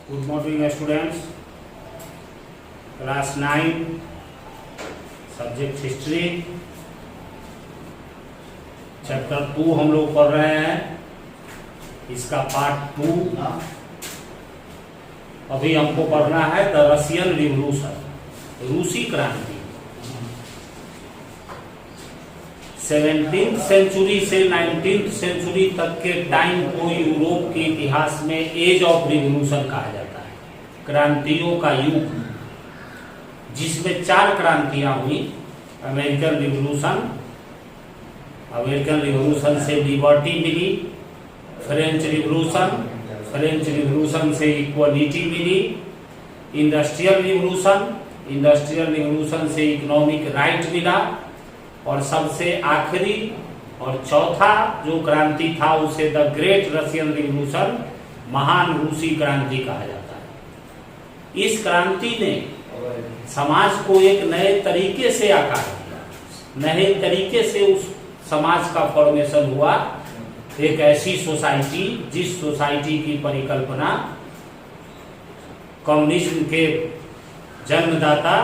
Good morning students, class 9 subject history chapter 2 हम लोग पढ़ रहे हैं। इसका पार्ट 2 अभी हमको पढ़ना है। द रशियन रिवॉल्यूशन, रूसी क्रांति। 17th सेंचुरी से 19th सेंचुरी तक के टाइम को यूरोप के इतिहास में एज ऑफ रिवॉल्यूशन कहा जाता है, क्रांतियों का युग, जिसमें 4 क्रांतियां हुई। अमेरिकन रिवॉल्यूशन से लिबर्टी मिली, फ्रेंच रिवॉल्यूशन से इक्वालिटी मिली, इंडस्ट्रियल रिवॉल्यूशन से इकोनॉमिक राइट मिला, और सबसे आखिरी और चौथा जो क्रांति था उसे द ग्रेट रशियन रिवॉल्यूशन, महान रूसी क्रांति कहा जाता है। इस क्रांति ने समाज को एक नए तरीके से आकार दिया, नए तरीके से उस समाज का फॉर्मेशन हुआ। एक ऐसी सोसाइटी जिस सोसाइटी की परिकल्पना कम्युनिज्म के जन्मदाता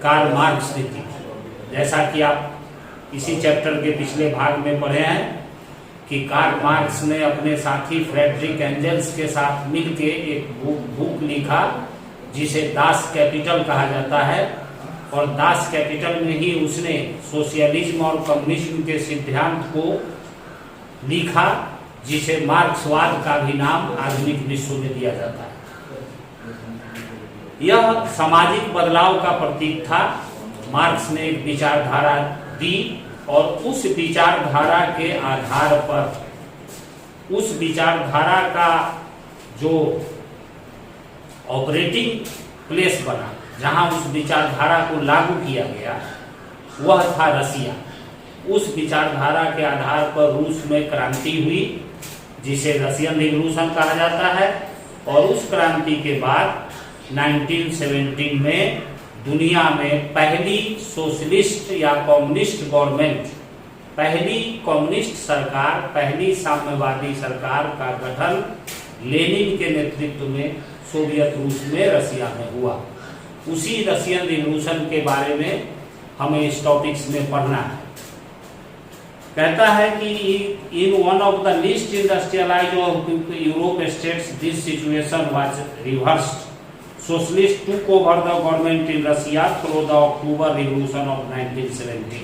कार्ल मार्क्स ने की। जैसा कि आप इसी चैप्टर के पिछले भाग में पढ़े हैं कि कार्ल मार्क्स ने अपने साथी फ्रेडरिक एंजल्स के साथ मिलकर एक बुक लिखा जिसे दास कैपिटल कहा जाता है, और दास कैपिटल में ही उसने सोशलिज्म और कम्युनिज्म के सिद्धांत को लिखा, जिसे मार्क्सवाद का भी नाम आधुनिक विश्व में दिया जाता है। यह सामाजिक बदलाव का प्रतीक था। मार्क्स ने एक विचारधारा दी और उस विचारधारा के आधार पर उस विचारधारा का जो ऑपरेटिंग प्लेस बना, जहां उस विचारधारा को लागू किया गया, वह था रसिया। उस विचारधारा के आधार पर रूस में क्रांति हुई, जिसे रशियन रिवॉल्यूशन कहा जाता है। और उस क्रांति के बाद 1917 में दुनिया में पहली सोशलिस्ट या कम्युनिस्ट गवर्नमेंट, पहली कम्युनिस्ट सरकार, पहली साम्यवादी सरकार का गठन लेनिन के नेतृत्व में सोवियत रूस में, रसिया में हुआ। उसी रशियन रिवॉल्यूशन के बारे में हमें इस टॉपिक्स में पढ़ना है। कहता है कि in one of the least industrialised of Europe states this situation was reversed. Socialists took over the government in Russia through the October Revolution of 1917।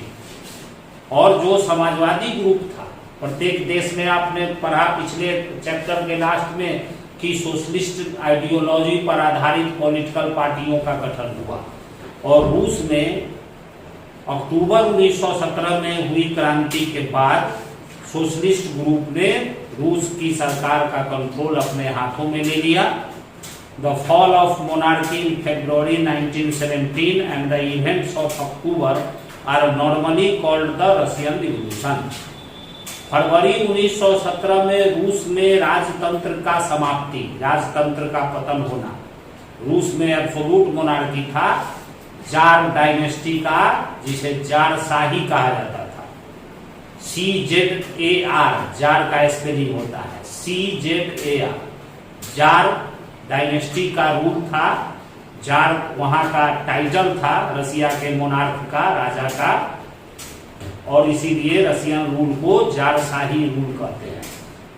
और जो समाजवादी ग्रुप था, प्रत्येक देश में आपने पढ़ा पिछले चैप्टर के लास्ट में कि सोशलिस्ट आइडियोलॉजी पर आधारित पॉलिटिकल पार्टियों का गठन हुआ। और रूस में अक्टूबर 1917 में हुई क्रांति के बाद सोशलिस्ट ग्रुप ने रूस की सरकार का कंट्रोल अपने हाथों में ले लिया। The fall of monarchy in February 1917 and the events of October are normally called the Russian Revolution। फरवरी 1917 में रूस में राजतंत्र का समाप्ति, राजतंत्र का पतन होना। रूस में एब्सोल्यूट मोनार्की था, जार डायनेस्टी का, जिसे जार शाही कहा जाता था। CZAR, जार का स्पेलिंग होता है CZAR। जार डायनेस्टी का रूल था, जार वहां का टाइटल था रसिया के मोनार्क का, राजा का, और इसीलिए रसियन रूल को जारशाही रूल कहते हैं।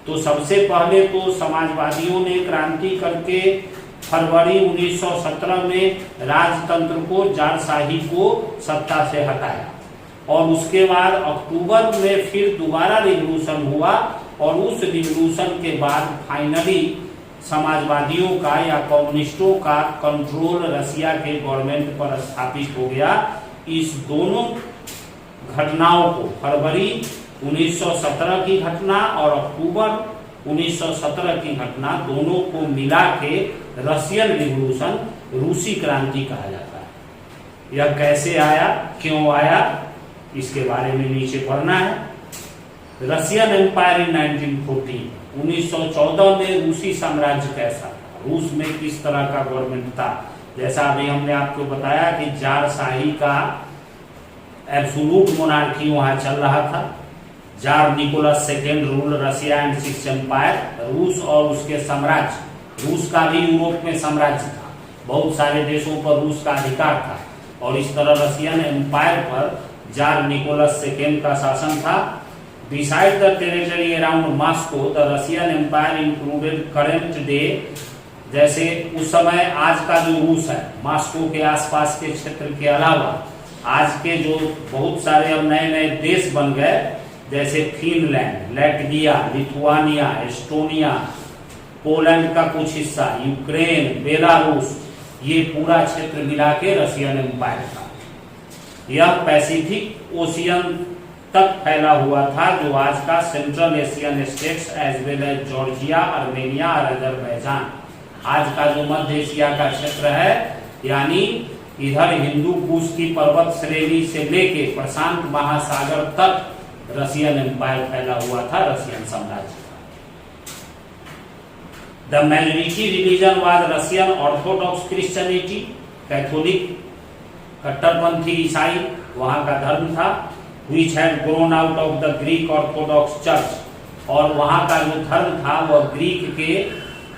तो सबसे पहले तो समाजवादियों ने क्रांति करके फरवरी 1917 में राजतंत्र को, जारशाही को सत्ता से हटाया, और उसके बाद अक्टूबर में फिर दोबारा रिवॉल्यूशन हुआ, और उस रिवॉल्यूशन के बाद फाइनली समाजवादियों का या कम्युनिस्टों का कंट्रोल रसिया के गवर्नमेंट पर स्थापित हो गया। इस दोनों घटनाओं को, फरवरी 1917 की घटना और अक्टूबर 1917 की घटना, दोनों को मिला के रशियन रिवॉल्यूशन, रूसी क्रांति कहा जाता है। यह कैसे आया, क्यों आया, इसके बारे में नीचे पढ़ना है। रशियन एम्पायर इन 1914, 1914 में रूसी साम्राज्य कैसा था, रूस में किस तरह का गवर्नमेंट था। जैसा अभी हमने आपको बताया कि जारशाही का एब्सोल्यूट मोनार्की वहां चल रहा था। Tsar Nicholas second rule Russia and six empire, रूस और उसके साम्राज्य रूस का भी यूरोप में साम्राज्य था, बहुत सारे देशों पर रूस का अधिकार था, और इस तरह रशियन एम्पायर पर जार निकोलस सेकेंड का शासन था। Beside the territory around Moscow, the Russian Empire included current day, जैसे उस समय आज का जो रूस है, मॉस्को के आसपास के क्षेत्र के अलावा आज के जो बहुत सारे अब नए नए देश बन गए, जैसे Finland, Latvia, Lithuania, Estonia, Poland का कुछ हिस्सा, यूक्रेन, बेलारूस, ये पूरा क्षेत्र मिला के रशियन एम्पायर था। यह पैसिफिक ओशियन तक फैला हुआ था, जो आज का Central Asian states as well as Georgia, Armenia और अजरबैजान, आज का जो मध्य एशिया का क्षेत्र है, यानी इधर हिंदू कुश की पर्वत श्रेणी से लेके प्रशांत महासागर तक रशियन एम्पायर फैला हुआ था, रशियन साम्राज्य। The majority religion was Russian Orthodox Christianity, Catholic कट्टरपंथी ईसाई वहां का धर्म था। which had grown out of the Greek Orthodox Church, और वहाँ का जो धर्म था वह ग्रीक के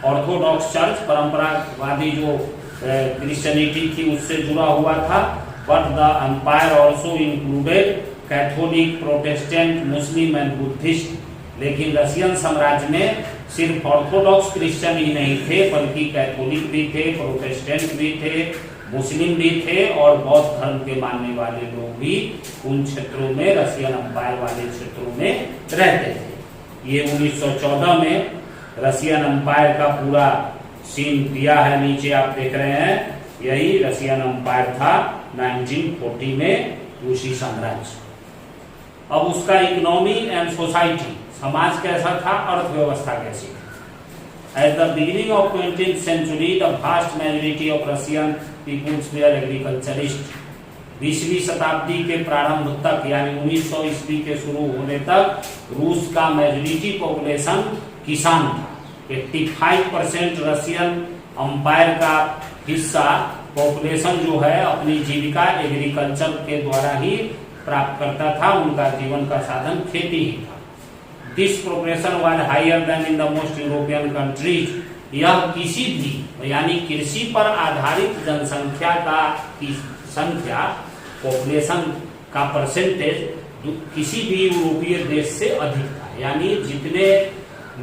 ऑर्थोडॉक्स चर्च परंपरावादी जो क्रिश्चियनिटी थी उससे जुड़ा हुआ था। But the empire also included Catholic, Protestant, Muslim and Buddhist. लेकिन रशियन साम्राज्य में सिर्फ ऑर्थोडॉक्स क्रिश्चियन ही नहीं थे, बल्कि कैथोलिक भी थे, प्रोटेस्टेंट भी थे, मुस्लिम भी थे, और बौद्ध धर्म के मानने वाले लोग भी उन क्षेत्रों में, रशियन एम्पायर वाले क्षेत्रों में रहते थे। ये 1914 में रशियन एम्पायर का पूरा सीन दिया है, नीचे आप देख रहे हैं, यही रशियन एम्पायर था 1940 में, रूसी साम्राज्य। अब उसका इकोनॉमी एंड सोसाइटी, समाज कैसा था, अर्थव्यवस्था कैसी थी। At the beginning of 20th century, the vast majority of Russian peoples were agriculturists. 20वीं शताब्दी के प्रारंभ तक, यानी 1900 ईस्वी के शुरू होने तक, रूस का मेजोरिटी पॉपुलेशन किसान था। 85% रशियन एम्पायर का हिस्सा पॉपुलेशन जो है अपनी जीविका एग्रीकल्चर के द्वारा ही प्राप्त करता था, उनका जीवन का साधन खेती ही था। This progression was higher than in the most European countries. यह किसी भी, यानी कृषि पर आधारित जनसंख्या का की संख्या, पॉपुलेशन का परसेंटेज किसी भी यूरोपीय देश से अधिक था। यानी जितने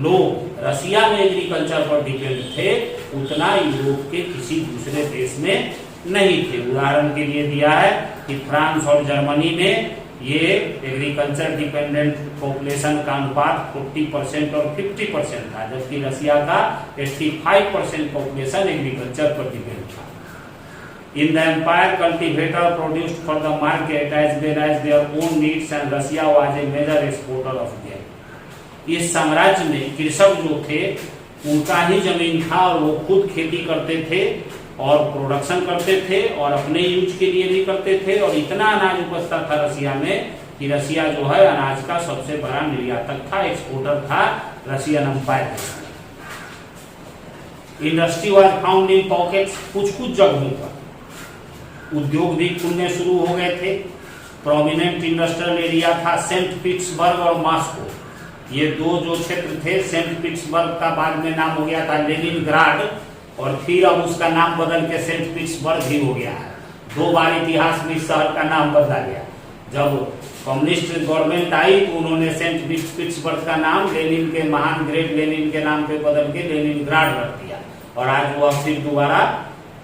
लोग रशिया में एग्रीकल्चर पर डिपेंड थे, उतना यूरोप के किसी दूसरे देश में नहीं थे। उदाहरण के लिए दिया है कि फ्रांस और जर्मनी में ये एग्रीकल्चर डिपेंडेंट पॉपुलेशन का अनुपात 40% और 50% था, जबकि रशिया का 85% पॉपुलेशन एग्रीकल्चर पर डिपेंड था। In the empire cultivator produced for the market as well as their own needs and Russia was a major exporter of their. इस साम्राज्य में कृषक जो थे उनका ही जमीन था और वो खुद खेती करते थे और प्रोडक्शन करते थे और अपने यूज के लिए भी करते थे, और इतना अनाज उपजता था रशिया में कि रशिया जो है अनाज का सबसे बड़ा निर्यातक था, एक्सपोर्टर था Russian empire. Industry was found in pockets, कुछ कुछ जगहों पर उद्योग भी खुलने शुरू हो गए थे। प्रोमिनेंट इंडस्ट्रियल एरिया था सेंट पीटर्सबर्ग और मॉस्को, ये दो जो क्षेत्र थे। सेंट पीटर्सबर्ग का बाद में नाम हो गया था लेनिनग्राड, और फिर अब उसका नाम बदल के सेंट पीटर्सबर्ग ही हो गया है। 2 बार इतिहास में इस शहर का नाम बदला गया। जब कम्युनिस्ट गवर्नमेंट आई तो उन्होंने सेंट पीटर्सबर्ग का नाम लेनिन के, महान ग्रेट लेनिन के नाम पे बदल के लेनिनग्राड रख दिया, और आज वो फिर दोबारा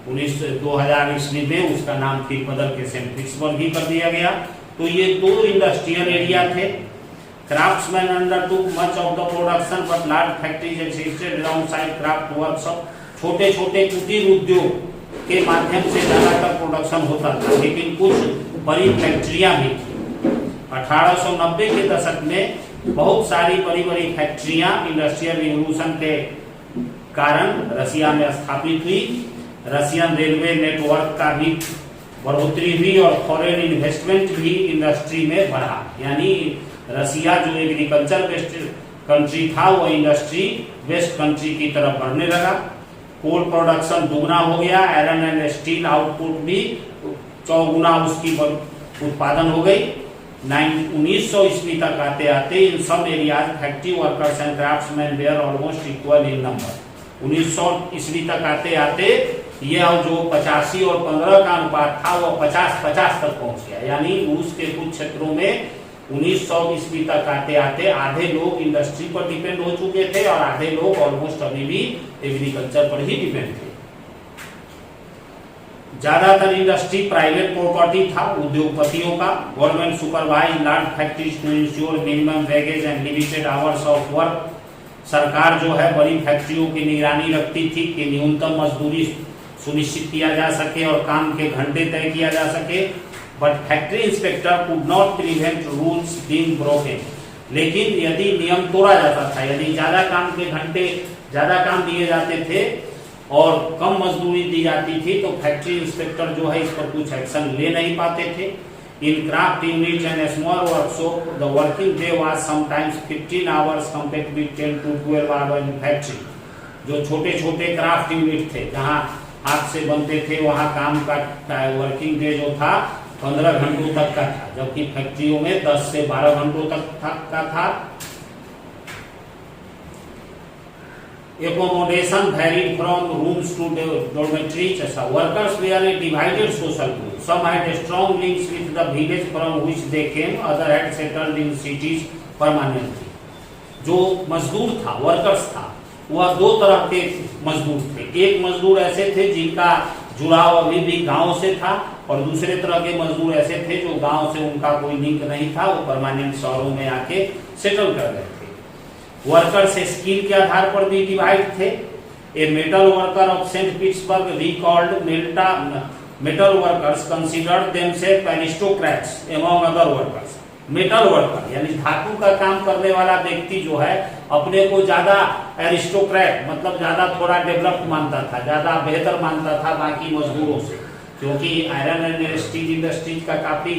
2000 ईस्वी में उसका नाम फिर बदल के सेंट पीटर्सबर्ग ही कर दिया गया। तो ये 2 इंडस्ट्रियल एरिया थे। Craftsman undertook much of the production but large factories existed around side craft workshop. छोटे छोटे कुटीर उद्योग के माध्यम से ज्यादातर प्रोडक्शन होता था, लेकिन कुछ बड़ी फैक्ट्रियां भी थी। 1890 के दशक में बहुत सारी बड़ी बड़ी फैक्ट्रियां इंडस्ट्रियल रिवॉल्यूशन के कारण रशिया में स्थापित हुई। रशियन रेलवे नेटवर्क का भी बढ़ोतरी हुई और फॉरेन इन्वेस्टमेंट भी इंडस्ट्री में बढ़ा। यानी रशिया जो एग्रीकल्चर बेस्ड कंट्री था वो इंडस्ट्री बेस्ड कंट्री की तरफ बढ़ने लगा। कोल प्रोडक्शन दुगना हो गया, आयरन एंड स्टील आउटपुट भी 4 गुना उसकी उत्पादन हो गई। 1900 ईस्वी तक आते आते इन सब areas factory workers and craftsmen were almost equal in number. 1900 ईस्वी तक आते आते यह जो 85 और 15 का अनुपात था वो 50-50 तक पहुंच गया। यानी रूस के कुछ क्षेत्रों में 1900 ईस्वी तक आते आते आधे लोग इंडस्ट्री पर डिपेंड हो चुके थे और आधे लोग ऑलमोस्ट अभी भी एग्रीकल्चर पर ही डिपेंड थे। ज्यादातर इंडस्ट्री प्राइवेट प्रॉपर्टी था, उद्योगपतियों का। Government supervise large factories to ensure minimum wages and limited hours of work. सरकार जो है बड़ी फैक्ट्रियों की निगरानी रखती थी कि न्यूनतम मजदूरी सुनिश्चित किया जा सके और काम के घंटे तय किया जा सके। But factory inspector could not prevent rules being broken. लेकिन यदि नियम तोड़ा जाता था, यदि ज्यादा काम के घंटे, ज्यादा काम दिए जाते थे और कम मजदूरी दी जाती थी, तो फैक्ट्री इंस्पेक्टर जो है इस पर कुछ एक्शन ले नहीं पाते थे। इन craft unit and small workshop the working day was sometimes 15 hours compared with 10 to 12 hours in factory. जो छोटे छोटे क्राफ्ट यूनिट थे, जहां हाथ से बनते थे, वहां काम का वर्किंग डे जो था 15 घंटों तक का था, जबकि फैक्ट्रियों में 10 से 12 घंटों तक का था। Accommodation varied from rooms to dormitories. Workers were a divided social group. Some had strong links with the village from which they came. Other had settled in cities permanently. जो मजदूर था, वर्कर्स था, वह दो तरह के मजदूर थे। एक मजदूर ऐसे थे जिनका जुड़ाव अभी भी गांव से था, और दूसरे तरह के मजदूर ऐसे थे जो गांव से उनका कोई लिंक नहीं था, वो परमानेंट शहरों में आके सेटल कर गए थे। वर्कर्स स्किल के आधार पर भी डिवाइड थे। A metal worker of Saint Petersburg recalled metal workers considered themselves aristocrats among other workers. Metal worker यानी धातु का काम करने वाला व्यक्ति जो है अपने को ज्यादा एरिस्टोक्रेट, मतलब ज्यादा थोड़ा डेवलप्ड मानता था, ज्यादा बेहतर मानता था बाकी मजदूरों से, क्योंकि आयरन एंड स्टील इंडस्ट्रीज का काफी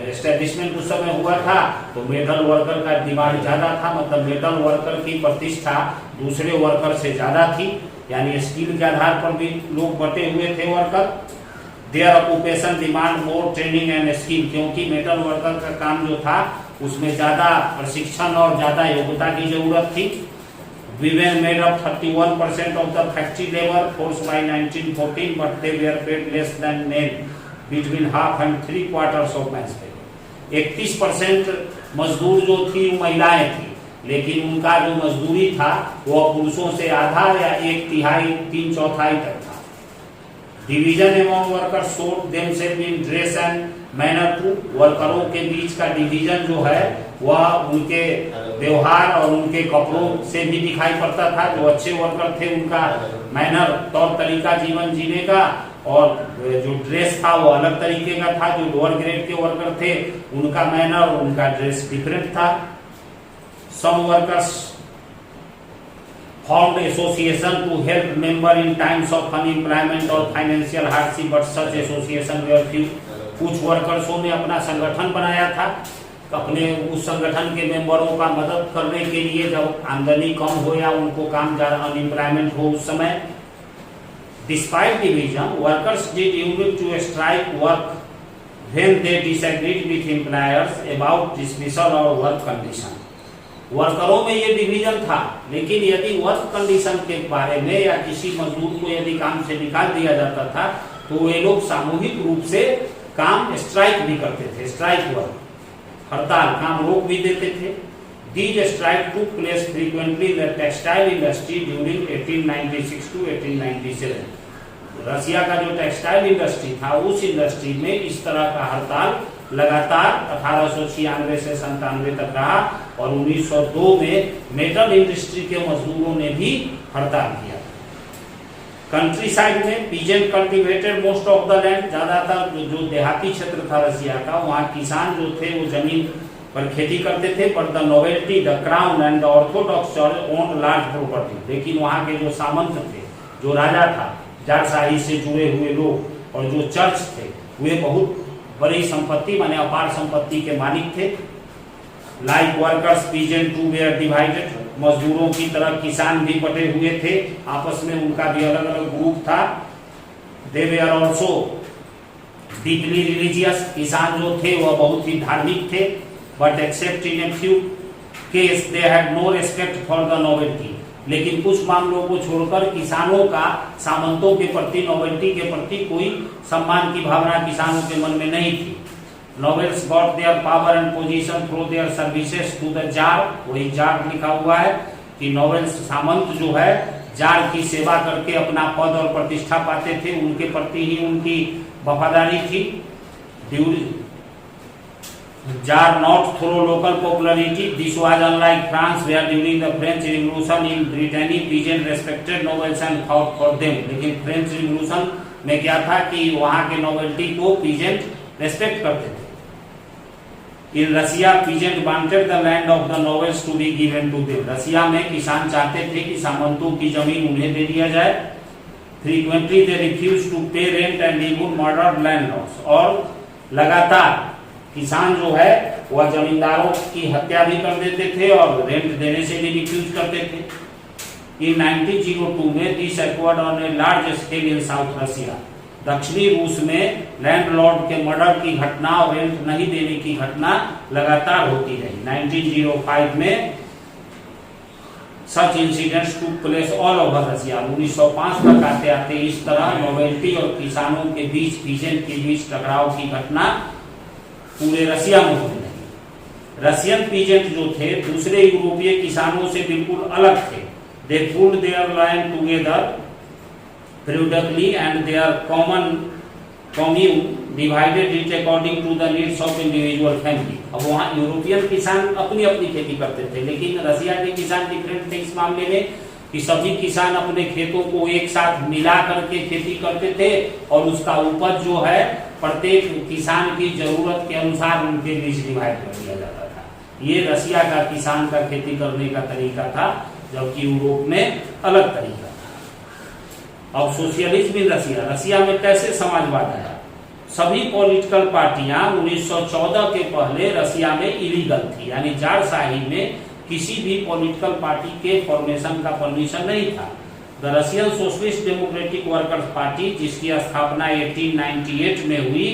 एस्टेब्लिशमेंट उस समय हुआ था। तो मेटल वर्कर का डिमांड ज्यादा था, मतलब मेटल वर्कर की प्रतिष्ठा दूसरे वर्कर से ज्यादा थी। यानी स्किल के आधार पर भी लोग बटे हुए थे worker. Their occupation demand more training and skill, क्योंकि मेटल वर्कर का काम जो था उसमें ज्यादा प्रशिक्षण और ज्यादा योग्यता की जरूरत थी। Women made up 31% of the factory labor force by 1914, but they were paid less than men, between half and 3/4 of men's pay. 31% मजदूर जो थी वो महिलाएं थी, लेकिन उनका जो मजदूरी था वो पुरुषों से आधा या 1/3 3/4 तक था। Division among workers showed themselves in dress and manner too. वर्करों के बीच का डिवीजन जो है वह उनके व्यवहार और उनके कपड़ों से भी दिखाई पड़ता था। जो अच्छे वर्कर थे उनका मैनर, तौर तरीका जीवन जीने का, और जो ड्रेस था वो अलग तरीके का था। जो लोअर ग्रेड के वर्कर थे उनका मैनर और उनका ड्रेस डिफरेंट था। Some workers formed association to help member in times of unemployment or financial hardship, but such association were few. कुछ वर्कर्सों ने अपना संगठन बनाया था, अपने उस संगठन के मेंबरों का मदद करने के लिए, जब आमदनी कम हो या उनको काम ज्यादा अनएम्प्लॉयमेंट हो उस समय। Despite division workers did unite to strike work when they disagreed with employers about dismissal और वर्क कंडीशन। वर्करों में ये डिवीजन था, लेकिन यदि वर्क कंडीशन के बारे में या किसी मजदूर को यदि काम से निकाल दिया जाता था तो वे लोग सामूहिक रूप से काम स्ट्राइक भी करते थे। स्ट्राइक वर्क, हड़ताल, काम रोक भी देते थे। These strikes took place frequently in the textile industry during 1896 to 1897. रसिया का जो टेक्सटाइल इंडस्ट्री था उस इंडस्ट्री में इस तरह का हड़ताल लगातार 1896 से 97 तक रहा, और 1902 में मेटल इंडस्ट्री के मजदूरों ने भी हड़ताल किया। कंट्री साइड में peasant cultivated most of the land. ज्यादातर जो देहाती क्षेत्र था रसिया का, वहाँ किसान जो थे वो जमीन पर खेती करते थे। But the novelty, the crown and the Orthodox church owned large property. लेकिन वहाँ के जो सामंत थे, जो राजा था, जाटशाही से जुड़े हुए लोग, और जो चर्च थे, वे बहुत बड़ी संपत्ति माने अपार संपत्ति के मालिक थे। Like workers peasant too were divided. मजदूरों की तरह किसान भी बटे हुए थे, आपस में उनका भी अलग अलग ग्रुप था। They were also deeply religious. किसान जो थे वह बहुत ही धार्मिक थे। But except in a few case they had no respect for the nobility. लेकिन कुछ मामलों को छोड़कर किसानों का सामंतों के प्रति, नोबेल्टी के प्रति कोई सम्मान की भावना किसानों के मन में नहीं थी। Nobles got their power and position through their services to the tsar, वही जार लिखा हुआ है कि नोबेल्स सामंत जो है जार की सेवा करके अपना पद और प्रतिष्ठा पाते थे, उनके प्रति ही उनकी वफादारी थी। Tsar not through local popularity, this was unlike France where during the French revolution in Brittany peasant respected nobles and fought for them. लेकिन फ्रेंच रिवॉल्यूशन में क्या था कि वहां के नोबेल्टी को पीजेंट रेस्पेक्ट करते थे। In Russia peasant wanted the land of the nobles to be given to them. Russia में किसान चाहते थे कि सामंतों की जमीन उन्हें दे दिया जाए। फ्रीक्वेंटली दे रिफ्यूज टू पे rent and even murder landlords, और लगातार किसान जो है वह जमींदारों की हत्या भी कर देते थे और रेंट देने से भी रिफ्यूज करते थे। इन 1902 में this occurred on a large scale in south Russia, दक्षिणी रूस में लैंडलॉर्ड के मर्डर की घटना और रेंट नहीं देने की घटना लगातार होती रही। 1905 में such incidents took place all over Russia. 1905 तक आते आते इस तरह नोबेल्टी और किसानों के बीच, पीजेंट के बीच टकराव की घटना पूरे रसिया में होने लगी। रसियन पीजेंट जो थे दूसरे यूरोपीय किसानों से बिल्कुल अलग थे। दे pulled there land together periodically and their commune divided it according to the needs of individual family। अब वहाँ यूरोपियन किसान अपनी अपनी खेती करते थे, लेकिन रसिया के किसान डिफरेंट थे इस मामले में कि सभी किसान अपने खेतों को एक साथ मिला करके खेती करते थे और उसका उपज जो है प्रत्येक किसान की जरूरत के अनुसार उनके बीच डिवाइड कर दिया जाता था। ये रसिया का किसान का खेती करने का तरीका था, जबकि यूरोप में अलग तरीका था। अब सोशलिज्म इन रसिया, रसिया में कैसे समाजवाद आया? सभी पॉलिटिकल पार्टियां 1914 के पहले रसिया में इलीगल थी, यानी जारशाही में किसी भी पॉलिटिकल पार्टी के फॉर्मेशन का परमिशन नहीं था। The Russian socialist democratic workers party, जिसकी स्थापना 1898 में हुई,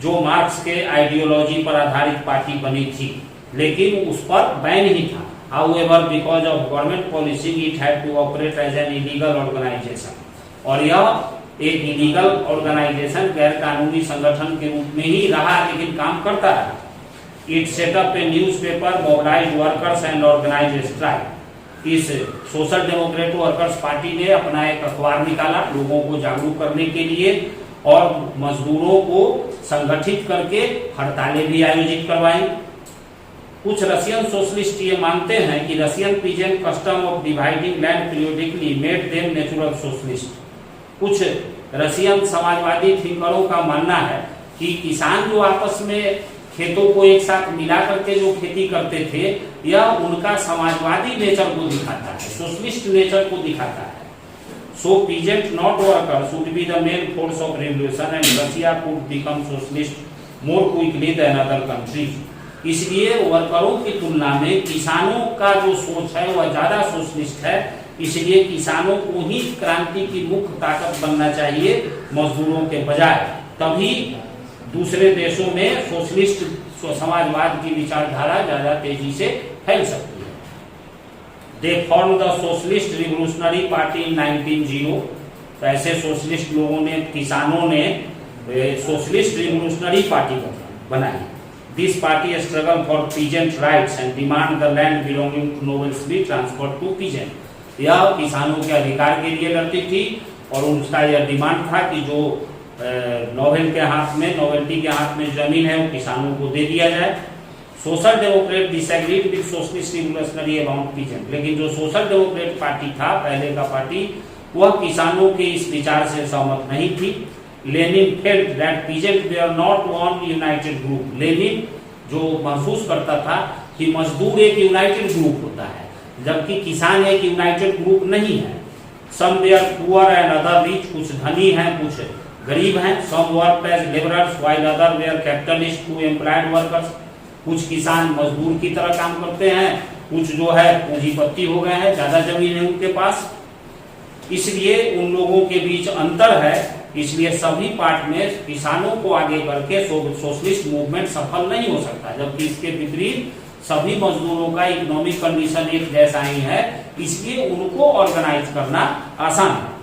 जो मार्क्स के आइडियोलॉजी पर आधारित पार्टी बनी थी, लेकिन उस पर बैन ही था। However, because of government policy, it had to operate as an illegal organization। और यह एक इलीगल ऑर्गेनाइजेशन, गैर कानूनी संगठन के रूप में ही रहा, लेकिन काम करता रहा। It set up a newspaper, mobilized workers and organized strike। इस सोशल डेमोक्रेट वर्कर्स पार्टी ने अपना एक अखबार निकाला लोगों को जागरूक करने के लिए, और मजदूरों को संगठित करके हड़तालें भी आयोजित करवाई। कुछ रशियन सोशलिस्ट ये मानते हैं कि Russian peasant custom of dividing land periodically made them natural socialist. कुछ रशियन समाजवादी थिंकरों का मानना है कि किसान जो आपस में खेतों को एक साथ मिला करके जो खेती करते थे, यह उनका समाजवादी नेचर को दिखाता है, सोशलिस्ट नेचर को दिखाता है। So peasant not workers should be the main force of revolution and Russia could become socialist more quickly than other countries. इसलिए वर्करों की तुलना में किसानों का जो सोच है वह ज्यादा सोशलिस्ट है, इसलिए किसानों को ही क्रांति की मुख्य ताकत बनना चाहिए मजदूरों के बजाय, तभी दूसरे देशों में सोशलिस्ट समाजवाद की विचारधारा ज्यादा तेजी से फैल सकती है। They form the socialist revolutionary party इन 1900। तो ऐसे सोशलिस्ट लोगों ने, किसानों ने सोशलिस्ट रिवोल्यूशनरी पार्टी बनाई। This party struggle for peasant rights and demand the land belonging to nobles be transferred to peasant। यह किसानों के अधिकार के लिए लड़ती थी और उनका यह डिमांड था कि जो नोबेल के हाथ में, नोबेल्टी के हाथ में जमीन है वो किसानों को दे दिया जाए। Social Democrat disagreed with socialist revolutionary about peasant. लेकिन जो सोशल डेमोक्रेट पार्टी था, पहले का पार्टी, वह किसानों के इस विचार से सहमत नहीं थी। Lenin felt that peasant they are not one united group. Lenin जो महसूस करता था कि मजदूर एक यूनाइटेड ग्रुप होता है, जबकि किसान एक यूनाइटेड ग्रुप नहीं है। Some they are poor and other rich, कुछ धनी हैं कुछ गरीब हैं। Some work as labourers while other we are capitalist to employed workers. कुछ किसान मजदूर की तरह काम करते हैं, कुछ जो है पूंजीपति हो गए हैं, ज्यादा जमीन है उनके पास, इसलिए उन लोगों के बीच अंतर है। इसलिए सभी पार्ट में किसानों को आगे करके सोशलिस्ट मूवमेंट सफल नहीं हो सकता, जबकि इसके विपरीत सभी मजदूरों का इकोनॉमिक कंडीशन एक जैसा ही है, इसलिए उनको ऑर्गेनाइज करना आसान है।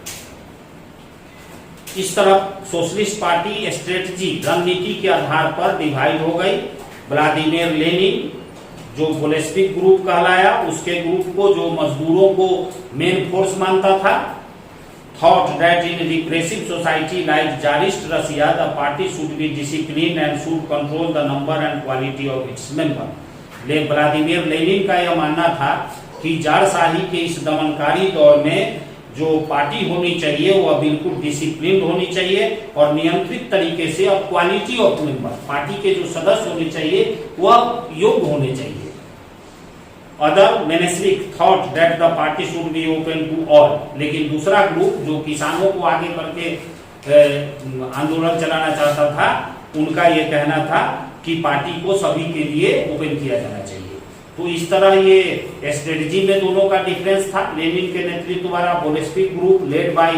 इस तरफ सोशलिस्ट पार्टी स्ट्रेटजी रणनीति के आधार पर डिवाइड हो गई। व्लादिमीर लेनिन जो बोल्शेविक ग्रुप कहलाया, उसके ग्रुप को जो मजदूरों को मेन फोर्स मानता था, thought that in repressive society like Tsarist Russia, the party should be disciplined and should control the number and quality of its member. Vladimir Lenin का यह मानना था कि जारशाही के इस दमनकारी दौर में जो पार्टी होनी चाहिए वह बिल्कुल डिसिप्लिन होनी चाहिए और नियंत्रित तरीके से, और क्वालिटी ऑफ मेंबर, पार्टी के जो सदस्य होने चाहिए वह योग्य होने चाहिए। Other Menshevik thought that the party should be open to all, लेकिन दूसरा ग्रुप जो किसानों को आगे करके आंदोलन चलाना चाहता था, उनका यह कहना था कि पार्टी को सभी के लिए ओपन किया जाना चाहिए। तो इस तरह ये स्ट्रेटजी में दोनों का डिफरेंस था। लेनिन के नेतृत्व वाला Bolshevik group led by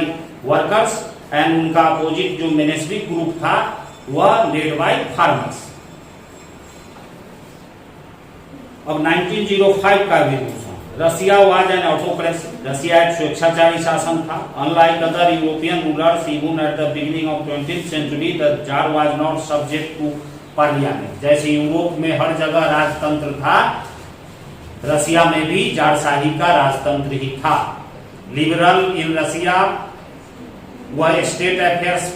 workers and उनका अपोजिट जो मेनेस्विक ग्रुप था वह लेड बाय फार्मर्स। अब 1905 का revolution. Russia was an autocracy, Russia एक स्वेच्छाचारी शासन था। Unlike other European rulers even at the beginning of 20th century the tsar was not subject to parliament. जैसे यूरोप में हर जगह राजतंत्र था, रशिया में भी जारशाही का राजतंत्र ही था। लिबरल इन रशिया वह state affairs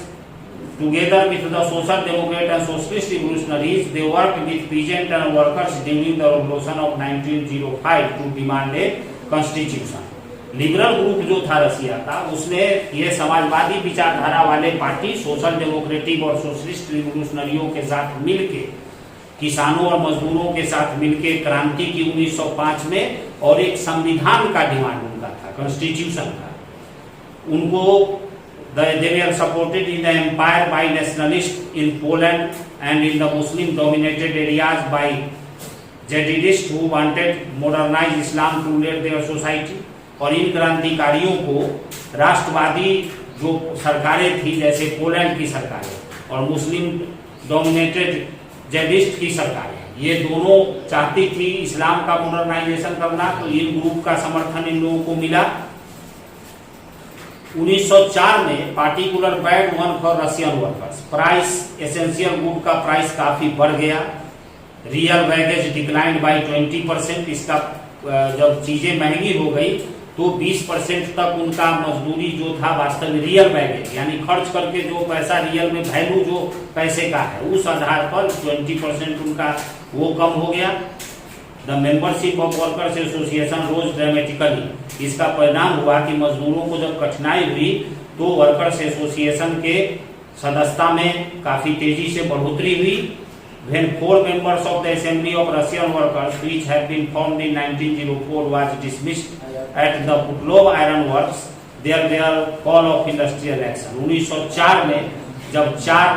together with the social democrat and socialist revolutionaries they work with peasant and workers during the revolution of 1905 to demand a constitution. Liberal group जो था रशिया का, उसमें ये समाजवादी विचारधारा वाले पार्टी सोशल डेमोक्रेटिक और सोशलिस्ट रिवोल्यूशनरियों के साथ मिलके, किसानों और मजदूरों के साथ मिलके क्रांति की 1905 में, और एक संविधान का डिमांड उनका था, कॉन्स्टिट्यूशन का। उनको they were supported in the empire by nationalists in Poland and in the Muslim dominated areas by jihadists who wanted modernize Islam to lead their society। और इन क्रांतिकारियों को राष्ट्रवादी जो सरकारें थी, जैसे पोलैंड की सरकारें और मुस्लिम डोमिनेटेड जिहादिस्ट की सरकारें, ये दोनों चाहती थी इस्लाम का मॉडर्नाइजेशन करना। तो इन ग्रुप का समर्थन इन लोगों को मिला। 1904 में particular bad one for Russian workers. Price essential good का प्राइस काफी बढ़ गया। Real wages declined by 20%। इसका जब चीजें महंगी हो गई तो 20% तक उनका मजदूरी जो था वास्तव में रियल वैगेज, यानी खर्च करके जो पैसा रियल में वैल्यू जो पैसे का है, उस आधार पर 20% उनका वो कम हो गया। The membership of workers association rose dramatically. इसका परिणाम हुआ कि मजदूरों को जब कठिनाई हुई तो वर्कर्स एसोसिएशन के सदस्यता में काफी तेजी से बढ़ोतरी हुई। When 4 members of the Assembly of Russian Workers, which had been formed in 1904, was dismissed at the Putlov Iron Works, there were call of industrial action। 1904 में जब 4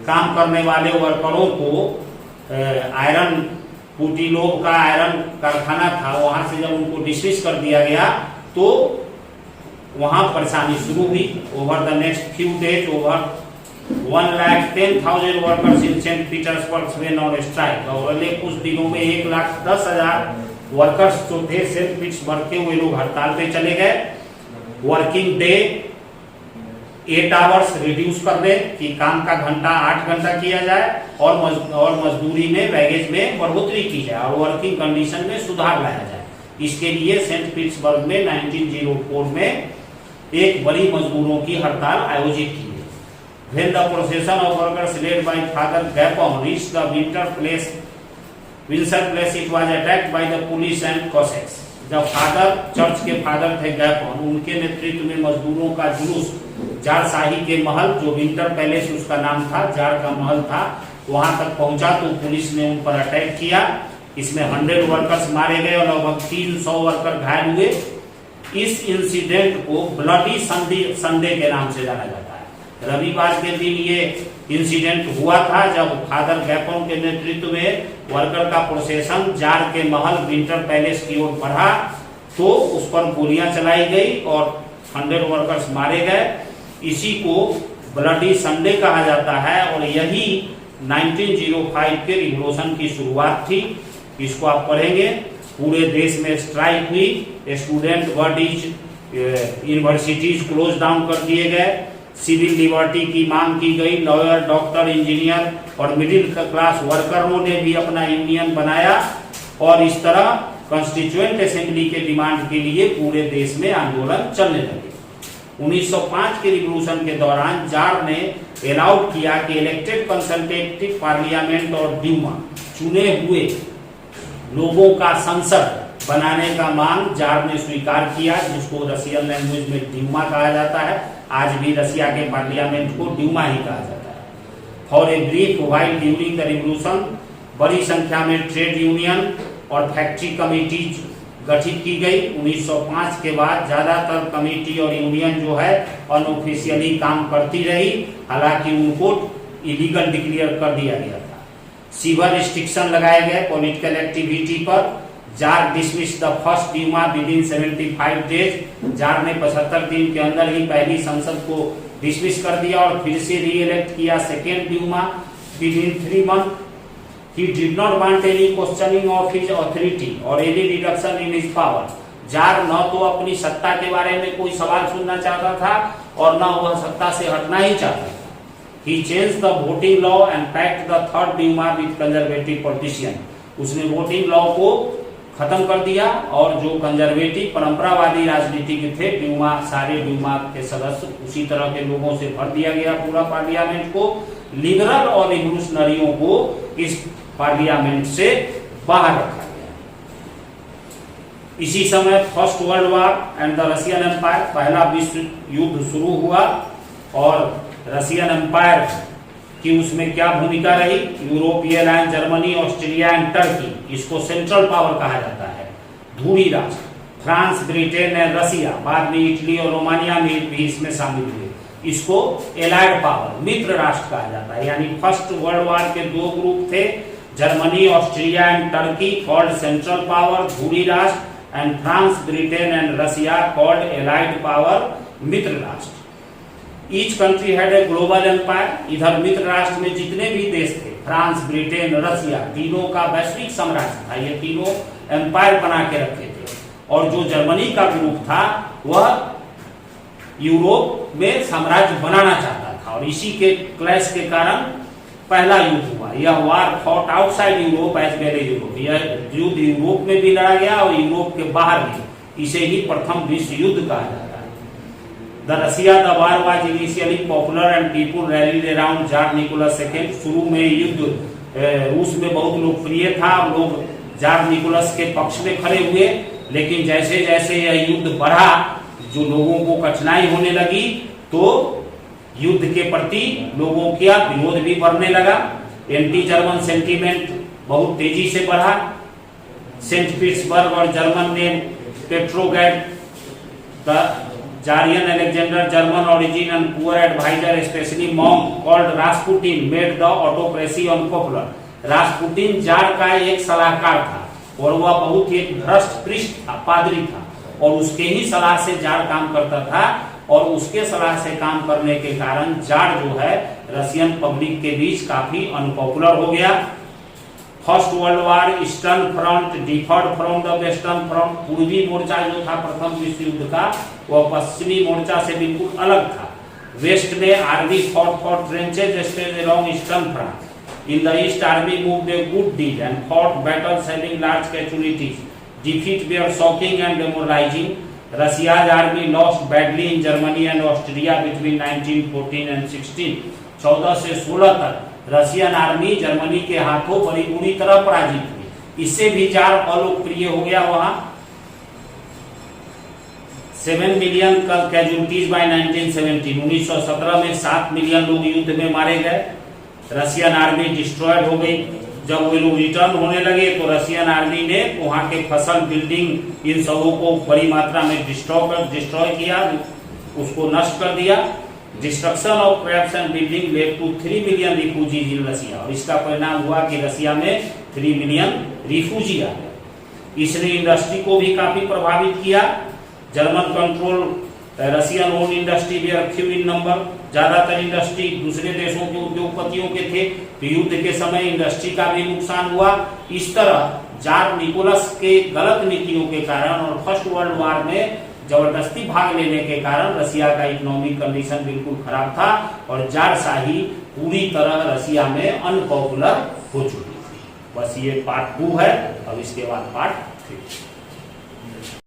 काम करने वाले वर्करों को आयरन पुटिलोव का आयरन कारखाना था, वहां से जब उनको डिसमिस कर दिया गया तो वहां परेशानी शुरू हुई। Over the next few days over 1,10,000 workers in Saint Petersburg went on strike. और अगले कुछ दिनों में 1,10,000 वर्कर्स जो थे सेंट पीटर्सबर्ग के, वे लोग हड़ताल पे चले गए। वर्किंग डे 8 आवर्स रिड्यूस कर दे कि काम का घंटा 8 घंटा किया जाए और मजदूरी में वैगेज में बढ़ोतरी की जाए और वर्किंग कंडीशन में सुधार लाया जाए। इसके लिए सेंट पीटर्सबर्ग में 1904 में एक बड़ी मजदूरों की हड़ताल आयोजित की। When the procession of workers led by Father Gapon reached the Windsor Place, it was attacked by the police and Cossacks। जब फादर चर्च के फादर थे गैपॉन, उनके नेतृत्व में मजदूरों का जुलूस जारशाही के महल, जो विंटर पैलेस उसका नाम था, जार का महल था, वहां तक पहुंचा तो पुलिस ने उन पर अटैक किया। इसमें 100 वर्कर्स मारे गए और लगभग 300 वर्कर घायल हुए। इस इंसिडेंट को ब्लडी संडे के नाम से जाना जाता है। रविवार के दिन ये इंसिडेंट हुआ था जब फादर गैपॉन के नेतृत्व में वर्कर का प्रोसेशन जार के महल विंटर पैलेस की ओर बढ़ा तो उस पर गोलियां चलाई गई और 100 वर्कर्स मारे गए। इसी को ब्लडी संडे कहा जाता है और यही 1905 के रिवॉल्यूशन की शुरुआत थी। इसको आप पढ़ेंगे। पूरे देश में स्ट्राइक हुई, student bodies, universities close down कर दिए गए, सिविल लिबर्टी की मांग की गई, लॉयर, डॉक्टर, इंजीनियर और मिडिल क्लास वर्करों ने भी अपना यूनियन बनाया और इस तरह कॉन्स्टिट्यूएंट असेंबली के डिमांड के लिए पूरे देश में आंदोलन चलने लगे। 1905 के रिवॉल्यूशन के दौरान जार ने अलाउड किया कि इलेक्टेड कंसल्टेटिव पार्लियामेंट और ड्यूमा, चुने हुए लोगों का संसद बनाने का मांग जार ने स्वीकार किया, जिसको रशियन लैंग्वेज में ड्यूमा कहा जाता है। आज भी रशिया के पार्लियामेंट को ड्यूमा ही कहा जाता है। For a brief while during the revolution बड़ी संख्या में ट्रेड यूनियन और फैक्ट्री कमेटीज गठित की गई। 1905 के बाद ज्यादातर कमेटी और यूनियन जो है अनऑफिशियली काम करती रही, हालांकि उनको इलीगल डिक्लेयर कर दिया गया था। सीवर रिस्ट्रिक्शन लगाए गए पॉलिटिकल एक्टिविटी पर। Tsar dismiss the first Duma within 75 days. Tsar ने 75 दिन के अंदर ही पहली संसद को डिसमिस कर दिया और फिर से रीइलेक्ट किया second Duma within 3 month. He did not want any questioning of his authority or any reduction in his power. Jar न तो अपनी सत्ता के बारे में कोई सवाल सुनना चाहता था और न वह सत्ता से हटना ही चाहता था। He changed the voting law and packed the third Duma with conservative politicians. उसने वोटिंग लॉ को खत्म कर दिया और जो कंजर्वेटिव परंपरावादी राजनीतिक थे ड्यूमा, सारे ड्यूमा के सदस्य उसी तरह के लोगों से भर दिया गया पूरा पार्लियामेंट को। लिबरल और रिवोल्यूशनरियों को इस पार्लियामेंट से बाहर रखा गया। इसी समय First World War and the Russian empire, पहला विश्व युद्ध शुरू हुआ और रशियन एम्पायर की उसमें क्या भूमिका रही। यूरोपीय alliance, Germany, Australia and Turkey, इसको सेंट्रल पावर कहा जाता है। धूरी राष्ट्र फ्रांस, ब्रिटेन एंड रशिया, बाद में इटली और रोमानिया में भी इसमें शामिल हुए, इसको एलाइड पावर, मित्र राष्ट्र कहा जाता है। यानी फर्स्ट वर्ल्ड वॉर के दो ग्रुप थे, Germany, Australia and Turkey called central power, धूरी राष्ट्र, and France, Britain and Russia called allied power, मित्र राष्ट्र। Each country had a global empire. इधर मित्र राष्ट्र में जितने भी देश थे, फ्रांस, ब्रिटेन, रशिया, तीनों का वैश्विक साम्राज्य था। ये तीनों एम्पायर बना के रखे थे। और जो जर्मनी का ग्रुप था वह यूरोप में साम्राज्य बनाना चाहता था और इसी के क्लैश के कारण पहला युद्ध हुआ। यह war fought outside Europe as well as Europe. यह युद्ध यूरोप में भी लड़ा गया और यूरोप के बाहर भी। इसे ही प्रथम विश्व युद्ध कहा जाता है। The Russia the war was initially popular and people rallied around tsar Nicholas second. शुरू में युद्ध रूस में बहुत लोकप्रिय था, लोग जार निकोलस के पक्ष में खड़े हुए, लेकिन जैसे जैसे यह युद्ध बढ़ा, जो लोगों को कठिनाई होने लगी, तो युद्ध के प्रति लोगों का विरोध भी बढ़ने लगा। एंटी जर्मन सेंटीमेंट बहुत तेजी से बढ़ा। सेंट पीटर्सबर्ग और जर्मन ने Petrograd the tsarina Alexander German origin and poor advisor especially monk called Rasputin made the autocracy unpopular. Rasputin tsar का एक सलाहकार था और वह बहुत ही भ्रष्ट पृष्ठ था, पादरी था, और उसके ही सलाह से जार काम करता था और उसके सलाह से काम करने के कारण जार जो है रशियन पब्लिक के बीच काफी अनपॉपुलर हो गया। First World war eastern front deferred from the western front. पूर्वी मोर्चा जो था प्रथम विश्व युद्ध का, वह पश्चिमी मोर्चा से बिल्कुल अलग था। वेस्ट में army fought for trenches stage along eastern front. In the east army moved a good deal and fought battles having large casualties. Defeat were shocking and demoralising. Russia's army lost badly in Germany and Austria between 1914 and 16। 14 से 16 तक Russian army Germany के हाथों बड़ी बुरी तरह पराजित हुई। इससे भी जार अलोकप्रिय हो गया वहां। 7 मिलियन कैजुअलिटीज बाय 1917। 1917 में 7 मिलियन लोग युद्ध में मारे गए। रशियन आर्मी डिस्ट्रॉयड हो गई। जब वे लोग रिटर्न होने लगे तो रशियन आर्मी ने वहां के फसल, बिल्डिंग, इन सबों को बड़ी मात्रा में डिस्ट्रॉय किया, उसको नष्ट कर दिया। Destruction of crops and building led to 3 million refugees in Russia. और इसका परिणाम हुआ कि रशिया में 3 मिलियन रिफ्यूजी आ गए। इसने इंडस्ट्री को भी काफी प्रभावित किया। German control Russian own industry were few in number. ज्यादातर इंडस्ट्री दूसरे देशों के उद्योगपतियों के थे, तो युद्ध के समय इंडस्ट्री का भी नुकसान हुआ। इस तरह जार निकोलस के गलत नीतियों के कारण और फर्स्ट वर्ल्ड वॉर में जबरदस्ती भाग लेने के कारण रसिया का इकोनॉमिक कंडीशन बिल्कुल खराब था और जारशाही पूरी तरह रसिया में अनपॉपुलर हो चुकी थी। बस ये पार्ट 2 है, अब इसके बाद पार्ट 3।